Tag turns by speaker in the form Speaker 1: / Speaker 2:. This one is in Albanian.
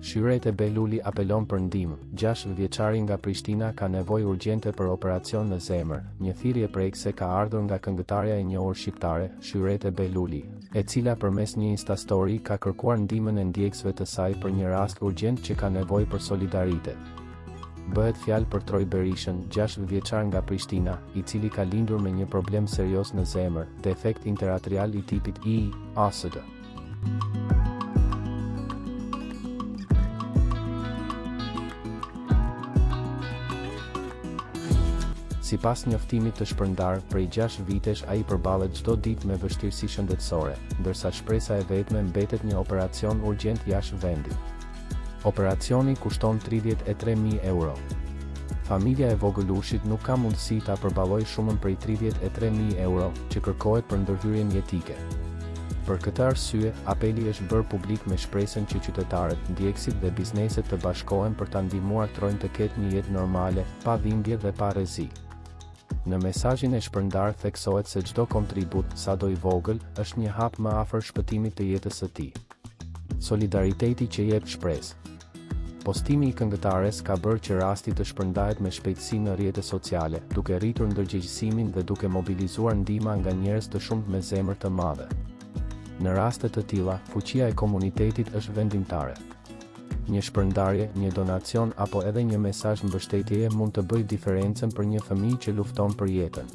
Speaker 1: Shyret e Beluli apelon për ndihmë. 6 vjeçari nga Prishtina ka nevojë urgjente për operacion në zemër. Një thirrje prekse ka ardhur nga këngëtarja e njohur shqiptare, Shyret e Beluli, e cila përmes një Instastory ka kërkuar ndihmën e ndjekësve të saj për një rast urgjent që ka nevojë për solidaritet. Bëhet fjalë për Troj Berishën, 6 vjeçar nga Prishtina, i cili ka lindur me një problem serioz në zemër, defekt interatrial i tipit I, ASD. Sipas njoftimit të shpërndar, prej 6 vitesh ai përballet çdo ditë me vështirësi shëndetësore, ndërsa shpresa e vetme mbetet një operacion urgjent jashtë vendit. Operacioni kushton 33.000 euro. Familja e vogëlushit nuk ka mundësi ta përballojë shumën prej 33.000 euro që kërkohet për ndërhyrjen jetike. Për këtë arsye, apeli është bërë publik me shpresën që qytetarët, ndjekësit dhe bizneset të bashkohen për ta ndihmuar Trojën të ketë një jetë normale, pa dhimbje dhe pa rrezik. Në mesazhin e shpërndar theksohet se çdo kontribut, sado i vogël, është një hap më afër shpëtimit të jetës së tij. Solidariteti që jep shpresë. Postimi i këngëtares ka bërë që rasti të shpërndahet me shpejtësi në rrjetet sociale, duke rritur ndërgjegjësimin dhe duke mobilizuar ndihma nga njerëz të shumtë me zemër të madhe. Në raste të tilla, fuqia e komunitetit është vendimtare. Një shpërndarje, një donacion apo edhe një mesazh mbështetjeje mund të bëjë diferencën për një fëmijë që lufton për jetën.